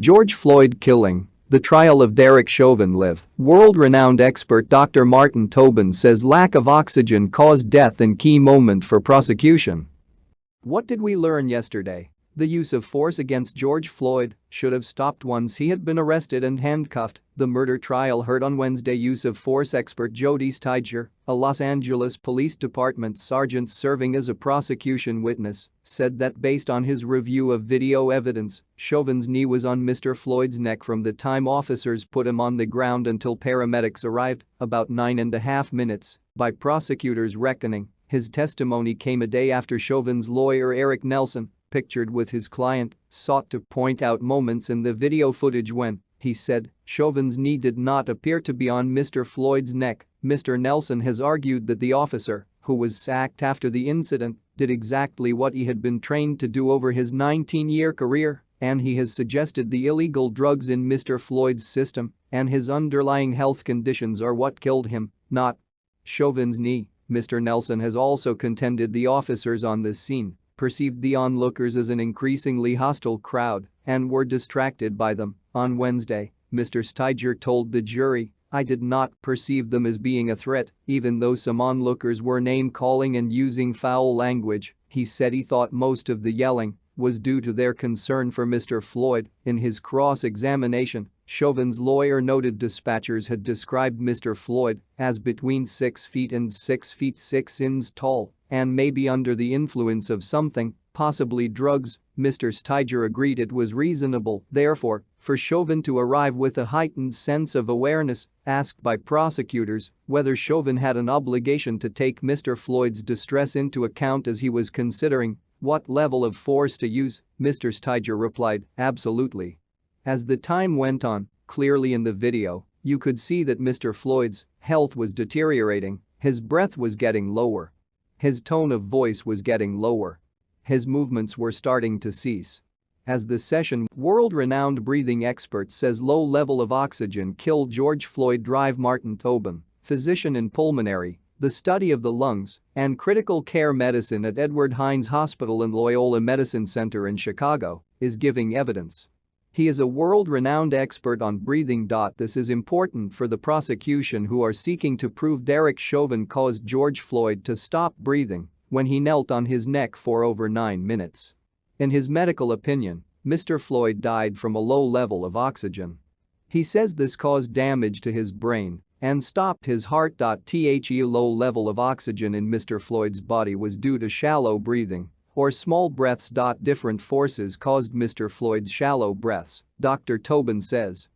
George Floyd killing. The trial of Derek Chauvin live. World-renowned expert Dr. Martin Tobin says lack of oxygen caused death in key moment for prosecution. What did we learn yesterday? The use of force against George Floyd should have stopped once he had been arrested and handcuffed. The murder trial heard on Wednesday. Use of force expert Jody Stiger, a Los Angeles Police Department sergeant serving as a prosecution witness, said that based on his review of video evidence, Chauvin's knee was on Mr. Floyd's neck from the time officers put him on the ground until paramedics arrived, about 9.5 minutes. By prosecutors' reckoning, his testimony came a day after Chauvin's lawyer Eric Nelson, pictured with his client, sought to point out moments in the video footage when, he said, Chauvin's knee did not appear to be on Mr. Floyd's neck. Mr. Nelson has argued that the officer, who was sacked after the incident, did exactly what he had been trained to do over his 19-year career, and he has suggested the illegal drugs in Mr. Floyd's system and his underlying health conditions are what killed him, not Chauvin's knee. Mr. Nelson has also contended the officers on this scene perceived the onlookers as an increasingly hostile crowd and were distracted by them. On Wednesday, Mr. Stiger told the jury, "I did not perceive them as being a threat, even though some onlookers were name-calling and using foul language." He said he thought most of the yelling was due to their concern for Mr. Floyd. In his cross-examination, Chauvin's lawyer noted dispatchers had described Mr. Floyd as between 6 feet and 6 feet 6 inches tall and maybe under the influence of something, possibly drugs. Mr. Stiger agreed it was reasonable, therefore, for Chauvin to arrive with a heightened sense of awareness. Asked by prosecutors whether Chauvin had an obligation to take Mr. Floyd's distress into account as he was considering what level of force to use, Mr. Stiger replied, "Absolutely." As the time went on, clearly in the video, you could see that Mr. Floyd's health was deteriorating, his breath was getting lower. His tone of voice was getting lower. His movements were starting to cease. As the session, world-renowned breathing expert says low level of oxygen killed George Floyd. Drive. Martin Tobin, physician in pulmonary, the study of the lungs, and critical care medicine at Edward Hines Hospital and Loyola Medicine Center in Chicago, is giving evidence. He is a world-renowned expert on breathing. This is important for the prosecution who are seeking to prove Derek Chauvin caused George Floyd to stop breathing when he knelt on his neck for over 9 minutes. In his medical opinion, Mr. Floyd died from a low level of oxygen. He says this caused damage to his brain and stopped his heart. The low level of oxygen in Mr. Floyd's body was due to shallow breathing or small breaths. Different forces caused Mr. Floyd's shallow breaths, Dr. Tobin says.